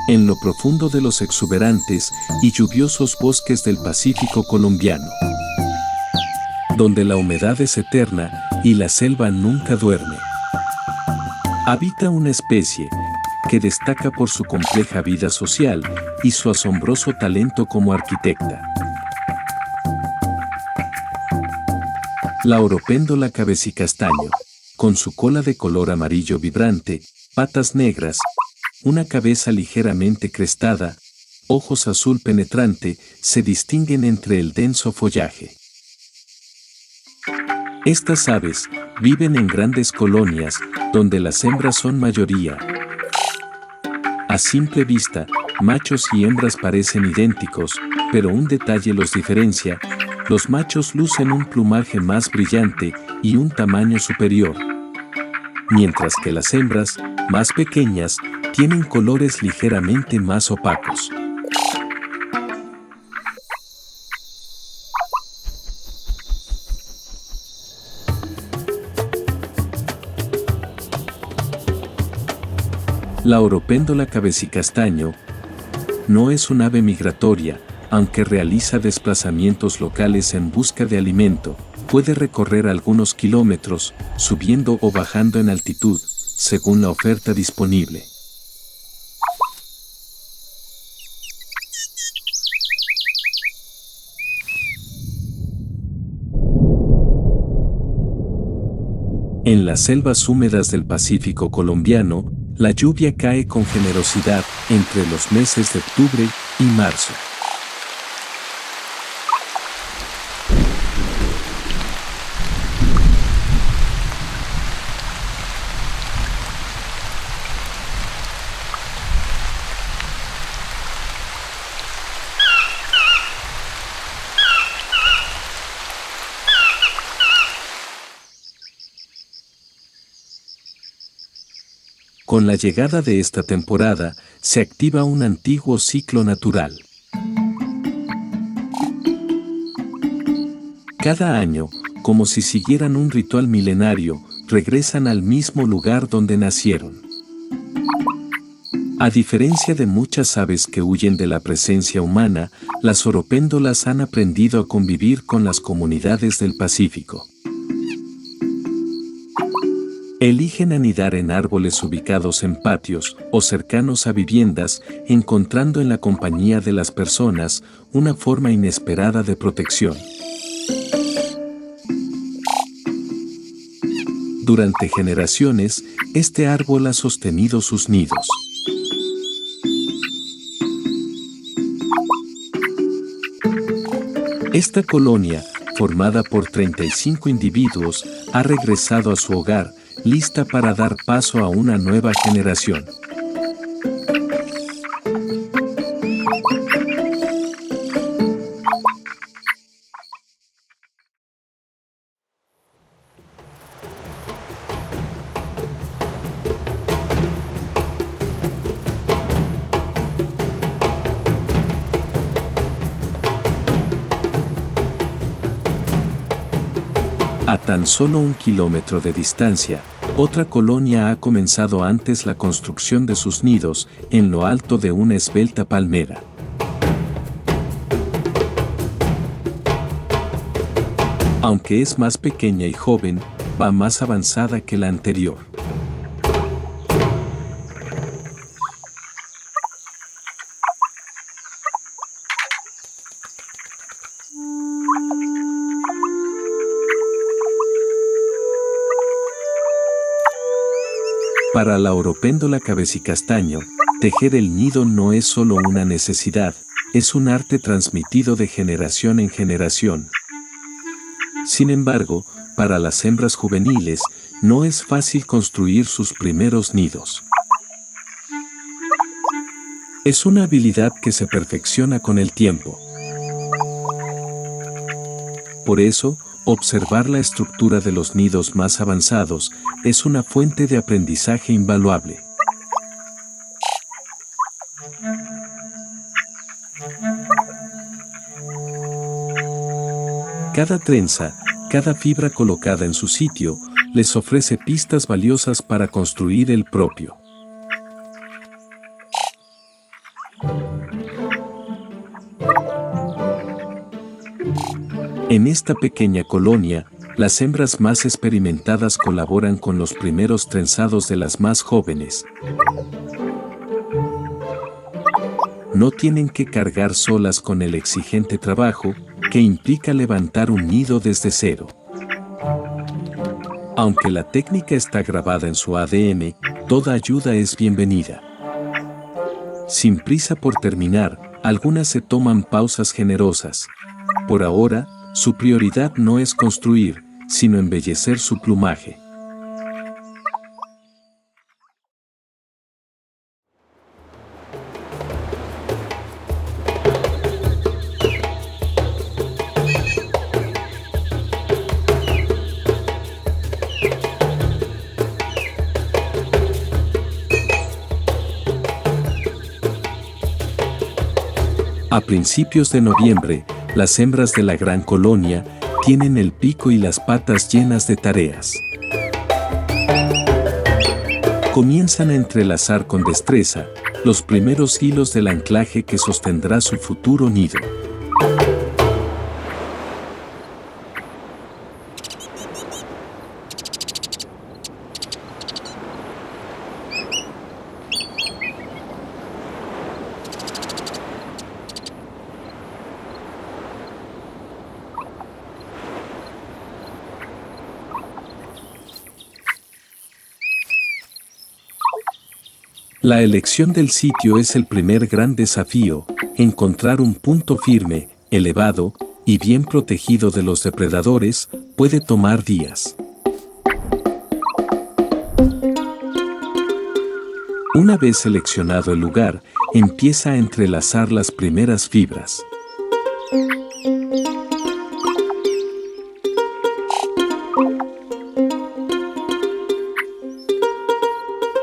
en lo profundo de los exuberantes y lluviosos bosques del Pacífico colombiano, donde la humedad es eterna y la selva nunca duerme. Habita una especie que destaca por su compleja vida social y su asombroso talento como arquitecta. La oropéndola cabecicastaño, con su cola de color amarillo vibrante, patas negras, una cabeza ligeramente crestada, ojos azul penetrante, se distinguen entre el denso follaje. Estas aves viven en grandes colonias, donde las hembras son mayoría. A simple vista, machos y hembras parecen idénticos, pero un detalle los diferencia: los machos lucen un plumaje más brillante y un tamaño superior, mientras que las hembras, más pequeñas, tienen colores ligeramente más opacos. La oropéndola cabecicastaño no es un ave migratoria, aunque realiza desplazamientos locales en busca de alimento. Puede recorrer algunos kilómetros, subiendo o bajando en altitud, según la oferta disponible. En las selvas húmedas del Pacífico colombiano, la lluvia cae con generosidad entre los meses de octubre y marzo. Con la llegada de esta temporada, se activa un antiguo ciclo natural. Cada año, como si siguieran un ritual milenario, regresan al mismo lugar donde nacieron. A diferencia de muchas aves que huyen de la presencia humana, las oropéndolas han aprendido a convivir con las comunidades del Pacífico. Eligen anidar en árboles ubicados en patios o cercanos a viviendas, encontrando en la compañía de las personas una forma inesperada de protección. Durante generaciones, este árbol ha sostenido sus nidos. Esta colonia, formada por 35 individuos, ha regresado a su hogar, lista para dar paso a una nueva generación. A tan solo 1 kilómetro de distancia, otra colonia ha comenzado antes la construcción de sus nidos en lo alto de una esbelta palmera. Aunque es más pequeña y joven, va más avanzada que la anterior. Para la oropéndola cabecicastaño, tejer el nido no es solo una necesidad, es un arte transmitido de generación en generación. Sin embargo, para las hembras juveniles, no es fácil construir sus primeros nidos. Es una habilidad que se perfecciona con el tiempo. Por eso, observar la estructura de los nidos más avanzados es una fuente de aprendizaje invaluable. Cada trenza, cada fibra colocada en su sitio, les ofrece pistas valiosas para construir el propio. En esta pequeña colonia, las hembras más experimentadas colaboran con los primeros trenzados de las más jóvenes. No tienen que cargar solas con el exigente trabajo que implica levantar un nido desde cero. Aunque la técnica está grabada en su ADN, toda ayuda es bienvenida. Sin prisa por terminar, algunas se toman pausas generosas. Por ahora, su prioridad no es construir, sino embellecer su plumaje. A principios de noviembre, las hembras de la gran colonia tienen el pico y las patas llenas de tareas. Comienzan a entrelazar con destreza los primeros hilos del anclaje que sostendrá su futuro nido. La elección del sitio es el primer gran desafío. Encontrar un punto firme, elevado y bien protegido de los depredadores puede tomar días. Una vez seleccionado el lugar, empieza a entrelazar las primeras fibras.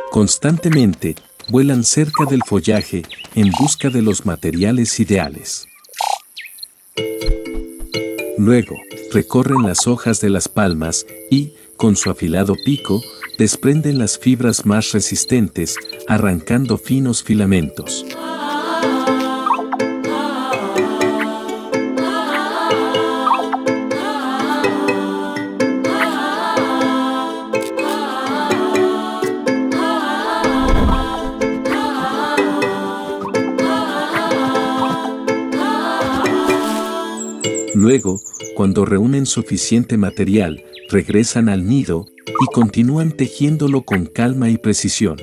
Constantemente, vuelan cerca del follaje en busca de los materiales ideales. Luego, recorren las hojas de las palmas y, con su afilado pico, desprenden las fibras más resistentes, arrancando finos filamentos. Luego, cuando reúnen suficiente material, regresan al nido y continúan tejiéndolo con calma y precisión.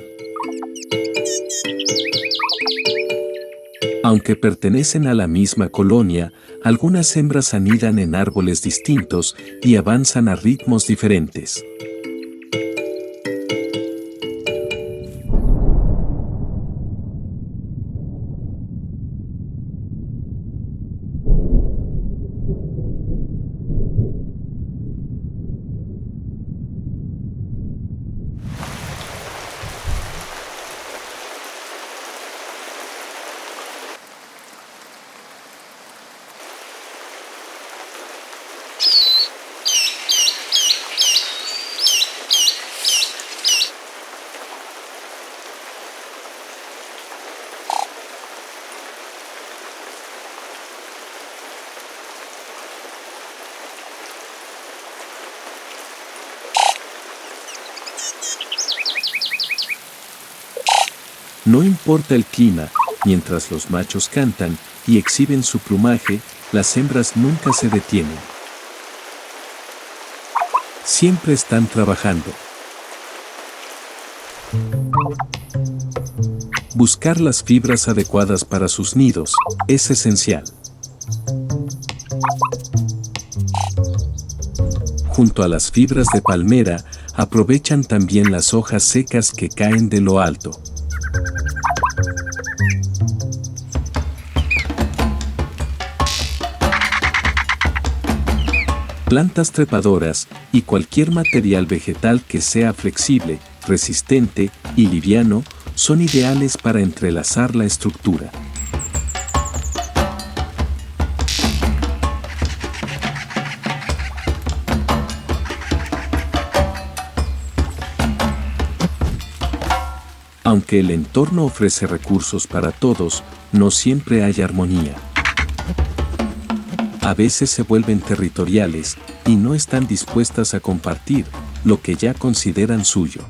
Aunque pertenecen a la misma colonia, algunas hembras anidan en árboles distintos y avanzan a ritmos diferentes. No importa el clima, mientras los machos cantan y exhiben su plumaje, las hembras nunca se detienen. Siempre están trabajando. Buscar las fibras adecuadas para sus nidos es esencial. Junto a las fibras de palmera, aprovechan también las hojas secas que caen de lo alto. Plantas trepadoras y cualquier material vegetal que sea flexible, resistente y liviano son ideales para entrelazar la estructura. Aunque el entorno ofrece recursos para todos, no siempre hay armonía. A veces se vuelven territoriales y no están dispuestas a compartir lo que ya consideran suyo.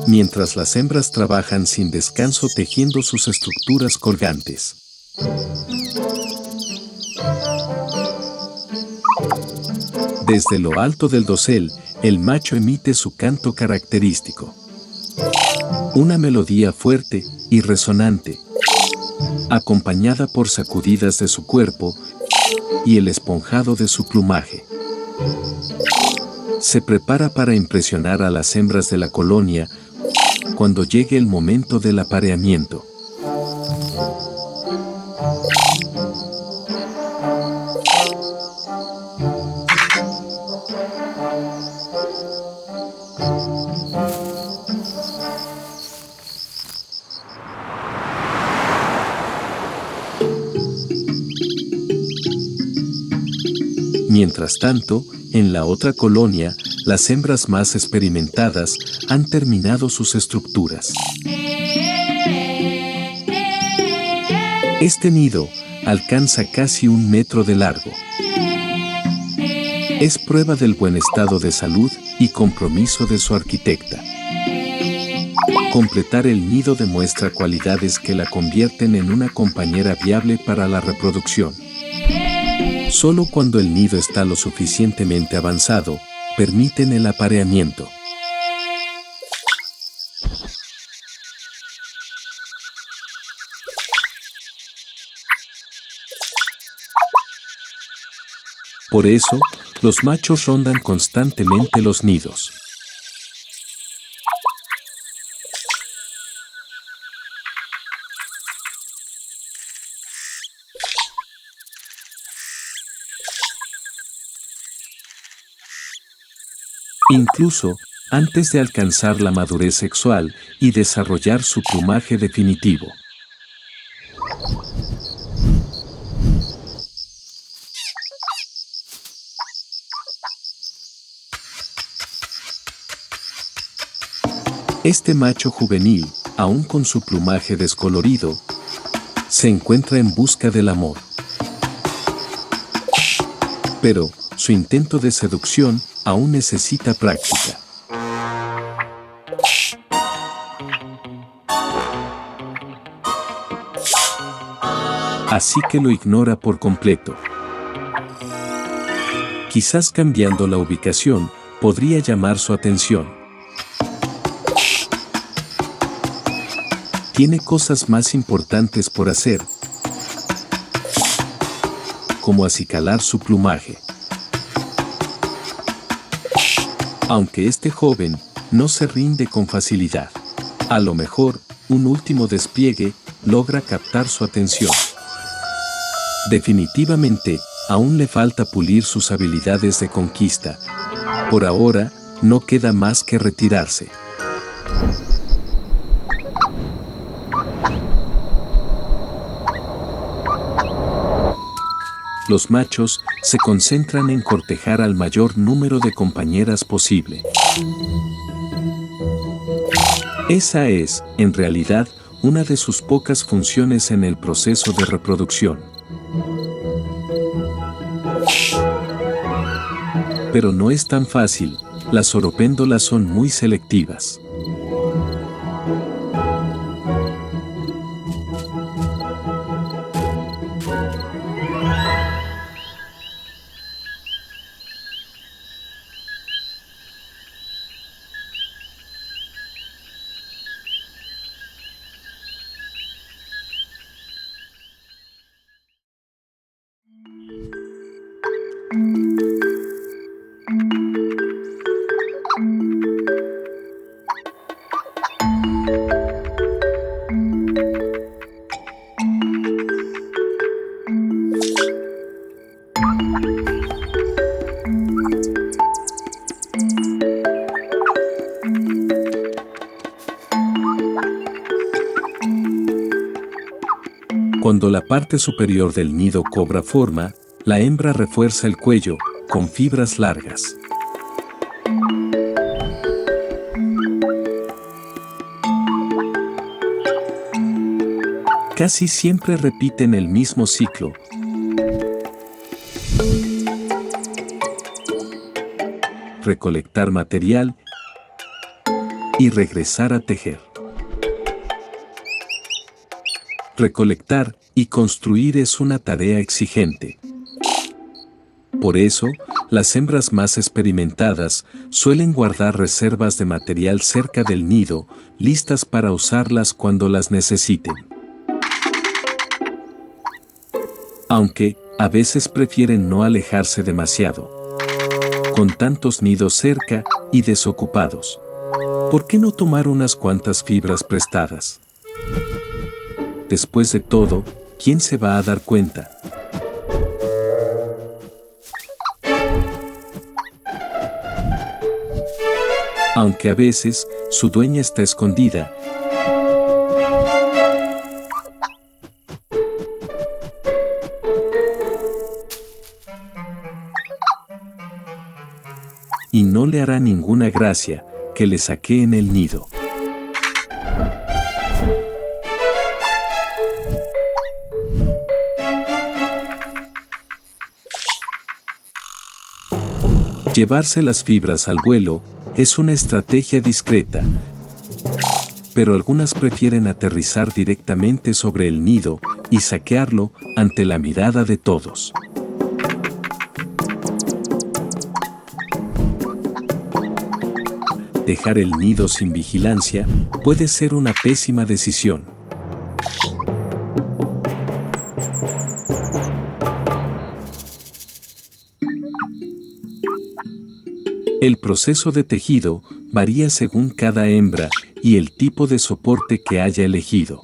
Mientras las hembras trabajan sin descanso tejiendo sus estructuras colgantes. Desde lo alto del dosel, el macho emite su canto característico. Una melodía fuerte y resonante, acompañada por sacudidas de su cuerpo y el esponjado de su plumaje. Se prepara para impresionar a las hembras de la colonia cuando llegue el momento del apareamiento. Mientras tanto, en la otra colonia, las hembras más experimentadas han terminado sus estructuras. Este nido alcanza casi 1 metro de largo. Es prueba del buen estado de salud y compromiso de su arquitecta. Completar el nido demuestra cualidades que la convierten en una compañera viable para la reproducción. Solo cuando el nido está lo suficientemente avanzado, permiten el apareamiento. Por eso, los machos rondan constantemente los nidos. Incluso antes de alcanzar la madurez sexual y desarrollar su plumaje definitivo. Este macho juvenil, aún con su plumaje descolorido, se encuentra en busca del amor. Pero su intento de seducción aún necesita práctica. Así que lo ignora por completo. Quizás cambiando la ubicación podría llamar su atención. Tiene cosas más importantes por hacer, como acicalar su plumaje. Aunque este joven no se rinde con facilidad. A lo mejor, un último despliegue logra captar su atención. Definitivamente, aún le falta pulir sus habilidades de conquista. Por ahora, no queda más que retirarse. Los machos se concentran en cortejar al mayor número de compañeras posible. Esa es, en realidad, una de sus pocas funciones en el proceso de reproducción. Pero no es tan fácil, las oropéndolas son muy selectivas. Cuando la parte superior del nido cobra forma, la hembra refuerza el cuello con fibras largas. Casi siempre repiten el mismo ciclo. Recolectar material y regresar a tejer. Recolectar y construir es una tarea exigente. Por eso, las hembras más experimentadas suelen guardar reservas de material cerca del nido, listas para usarlas cuando las necesiten. Aunque, a veces prefieren no alejarse demasiado. Con tantos nidos cerca y desocupados, ¿por qué no tomar unas cuantas fibras prestadas? Después de todo, ¿quién se va a dar cuenta? Aunque a veces, su dueña está escondida. Y no le hará ninguna gracia que le saqueen el nido. Llevarse las fibras al vuelo es una estrategia discreta, pero algunas prefieren aterrizar directamente sobre el nido y saquearlo ante la mirada de todos. Dejar el nido sin vigilancia puede ser una pésima decisión. El proceso de tejido varía según cada hembra y el tipo de soporte que haya elegido.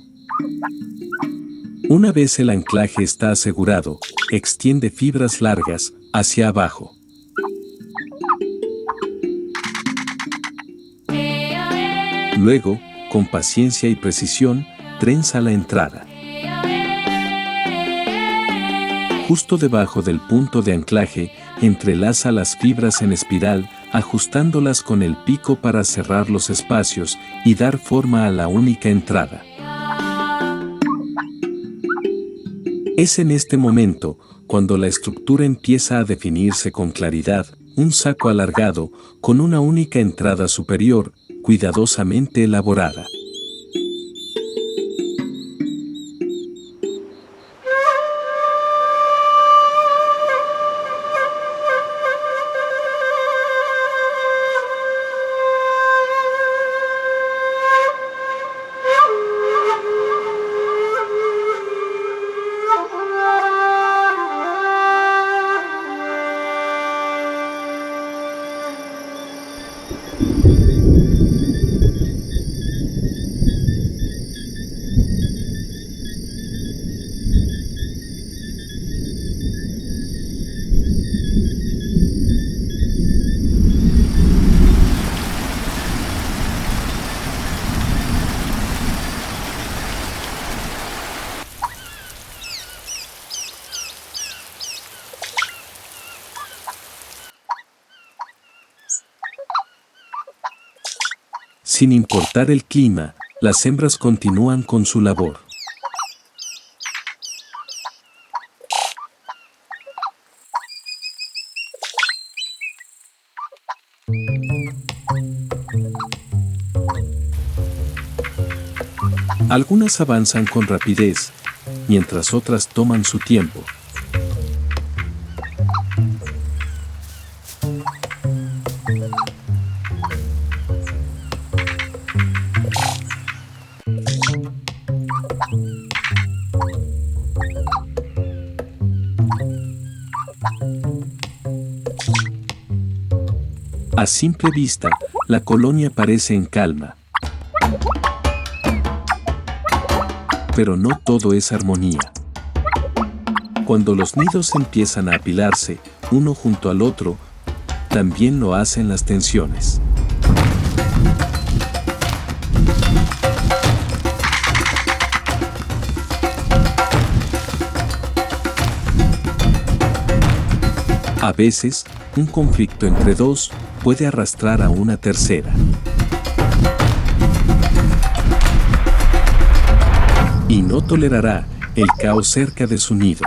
Una vez el anclaje está asegurado, extiende fibras largas hacia abajo. Luego, con paciencia y precisión, trenza la entrada. Justo debajo del punto de anclaje, entrelaza las fibras en espiral, ajustándolas con el pico para cerrar los espacios y dar forma a la única entrada. Es en este momento, cuando la estructura empieza a definirse con claridad, un saco alargado, con una única entrada superior, cuidadosamente elaborada. Sin importar el clima, las hembras continúan con su labor. Algunas avanzan con rapidez, mientras otras toman su tiempo. A simple vista, la colonia parece en calma. Pero no todo es armonía. Cuando los nidos empiezan a apilarse, uno junto al otro, también lo hacen las tensiones. A veces, un conflicto entre dos puede arrastrar a una tercera. Y no tolerará el caos cerca de su nido.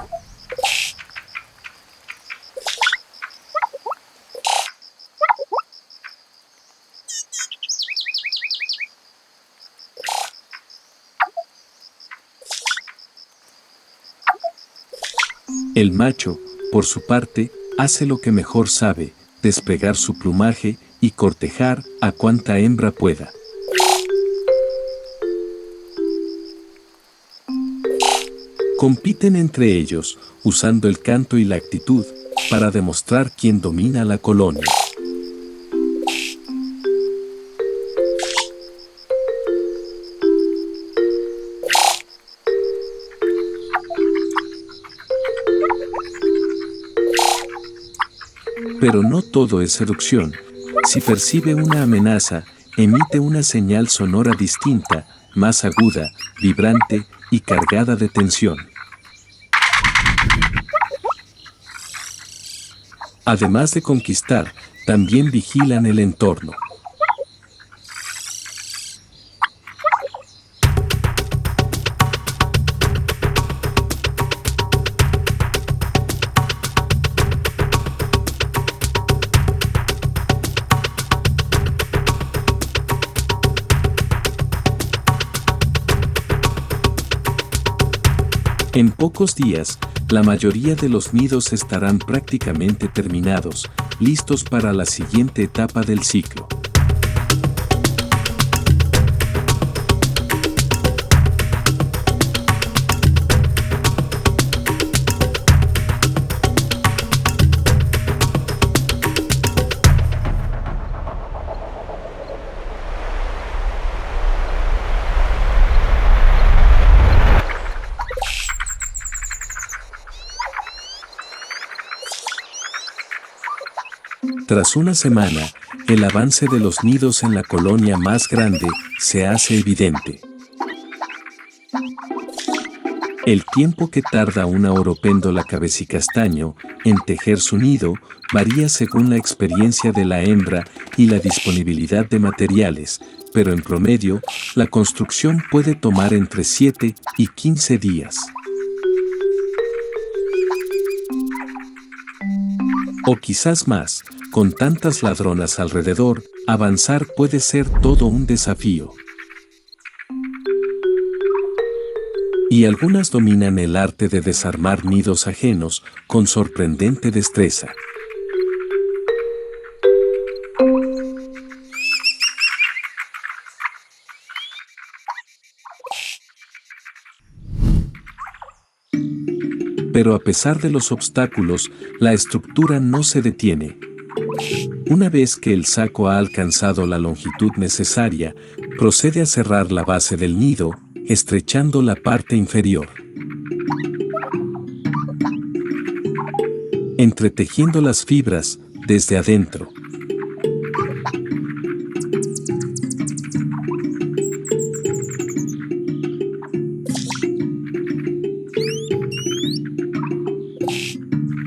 El macho, por su parte, hace lo que mejor sabe, desplegar su plumaje y cortejar a cuanta hembra pueda. Compiten entre ellos, usando el canto y la actitud, para demostrar quién domina la colonia. Pero no todo es seducción. Si percibe una amenaza, emite una señal sonora distinta, más aguda, vibrante y cargada de tensión. Además de conquistar, también vigilan el entorno. En pocos días, la mayoría de los nidos estarán prácticamente terminados, listos para la siguiente etapa del ciclo. Tras una semana, el avance de los nidos en la colonia más grande se hace evidente. El tiempo que tarda una oropéndola cabecicastaño en tejer su nido varía según la experiencia de la hembra y la disponibilidad de materiales, pero en promedio, la construcción puede tomar entre 7 y 15 días. O quizás más. Con tantas ladronas alrededor, avanzar puede ser todo un desafío. Y algunas dominan el arte de desarmar nidos ajenos con sorprendente destreza. Pero a pesar de los obstáculos, la estructura no se detiene. Una vez que el saco ha alcanzado la longitud necesaria, procede a cerrar la base del nido, estrechando la parte inferior. Entretejiendo las fibras desde adentro.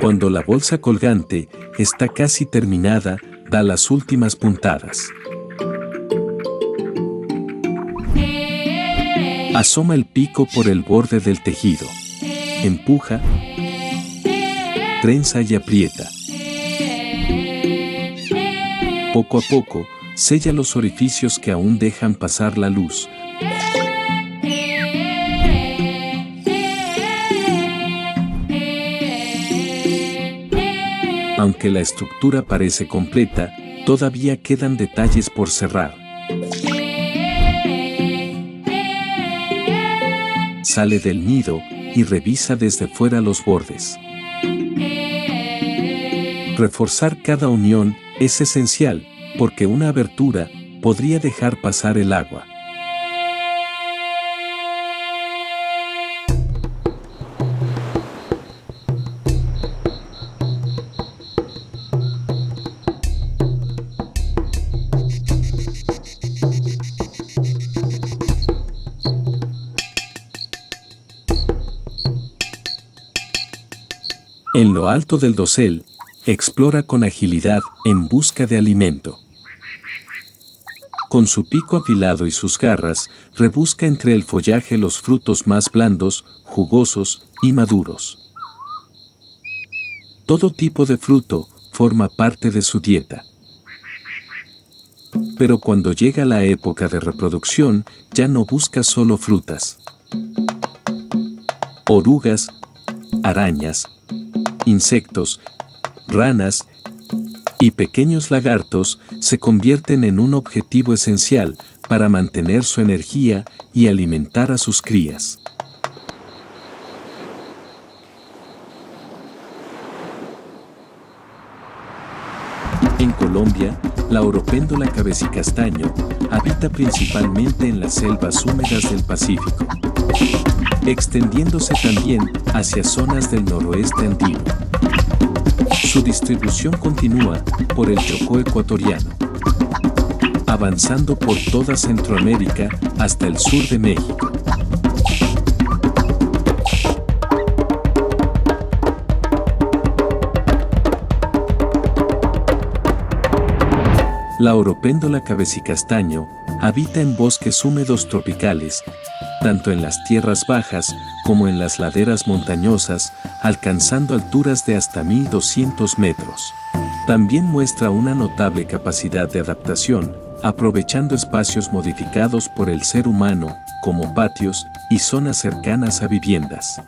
Cuando la bolsa colgante está casi terminada, da las últimas puntadas. Asoma el pico por el borde del tejido. Empuja, trenza y aprieta. Poco a poco, sella los orificios que aún dejan pasar la luz. Aunque la estructura parece completa, todavía quedan detalles por cerrar. Sale del nido y revisa desde fuera los bordes. Reforzar cada unión es esencial, porque una abertura podría dejar pasar el agua. En lo alto del dosel, explora con agilidad en busca de alimento. Con su pico afilado y sus garras, rebusca entre el follaje los frutos más blandos, jugosos y maduros. Todo tipo de fruto forma parte de su dieta. Pero cuando llega la época de reproducción, ya no busca solo frutas. Orugas, arañas, insectos, ranas y pequeños lagartos se convierten en un objetivo esencial para mantener su energía y alimentar a sus crías. En Colombia, la oropéndola cabecicastaño habita principalmente en las selvas húmedas del Pacífico, extendiéndose también hacia zonas del noroeste andino. Su distribución continúa por el Chocó ecuatoriano, avanzando por toda Centroamérica hasta el sur de México. La oropéndola cabecicastaño habita en bosques húmedos tropicales, tanto en las tierras bajas como en las laderas montañosas, alcanzando alturas de hasta 1200 metros. También muestra una notable capacidad de adaptación, aprovechando espacios modificados por el ser humano, como patios y zonas cercanas a viviendas.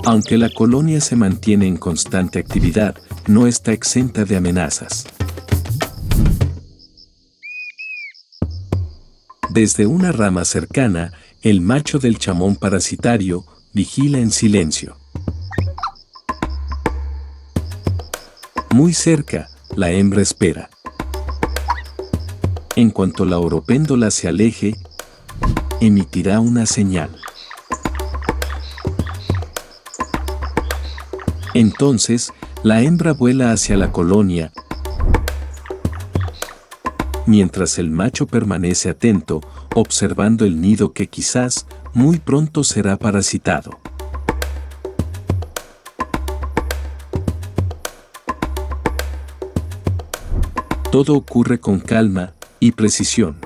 Aunque la colonia se mantiene en constante actividad, no está exenta de amenazas. Desde una rama cercana, el macho del chamón parasitario vigila en silencio. Muy cerca, la hembra espera. En cuanto la oropéndola se aleje, emitirá una señal. Entonces, la hembra vuela hacia la colonia, mientras el macho permanece atento, observando el nido que quizás muy pronto será parasitado. Todo ocurre con calma y precisión.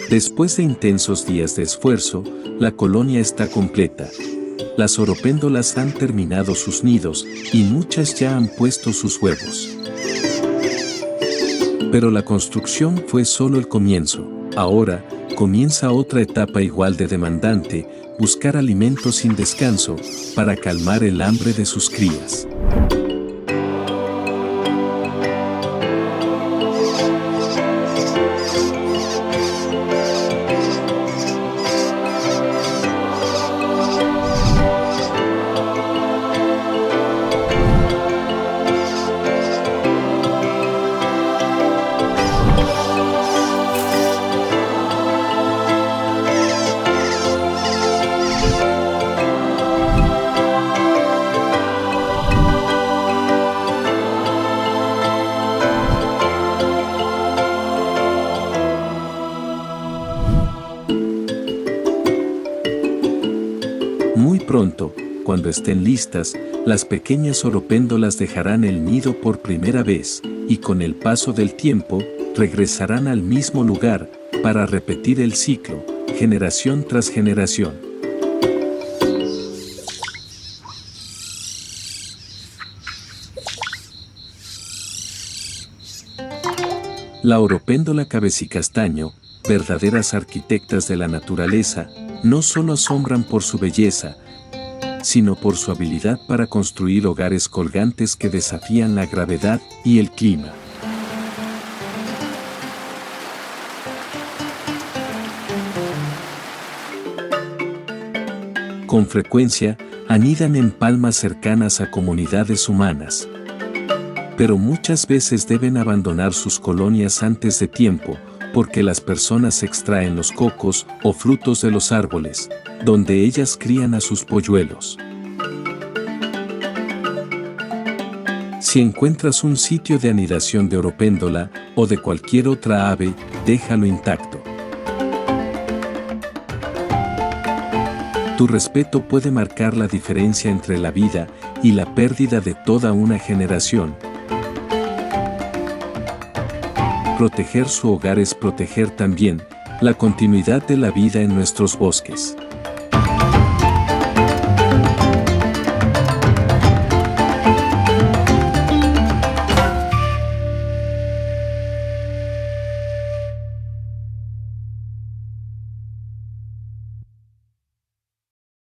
Después de intensos días de esfuerzo, la colonia está completa. Las oropéndolas han terminado sus nidos y muchas ya han puesto sus huevos. Pero la construcción fue solo el comienzo. Ahora, comienza otra etapa igual de demandante, buscar alimento sin descanso para calmar el hambre de sus crías. Muy pronto, cuando estén listas, las pequeñas oropéndolas dejarán el nido por primera vez, y con el paso del tiempo, regresarán al mismo lugar, para repetir el ciclo, generación tras generación. La oropéndola cabecicastaño, verdaderas arquitectas de la naturaleza, no solo asombran por su belleza, sino por su habilidad para construir hogares colgantes que desafían la gravedad y el clima. Con frecuencia, anidan en palmas cercanas a comunidades humanas. Pero muchas veces deben abandonar sus colonias antes de tiempo, porque las personas extraen los cocos o frutos de los árboles, donde ellas crían a sus polluelos. Si encuentras un sitio de anidación de oropéndola o de cualquier otra ave, déjalo intacto. Tu respeto puede marcar la diferencia entre la vida y la pérdida de toda una generación. Proteger su hogar es proteger también la continuidad de la vida en nuestros bosques.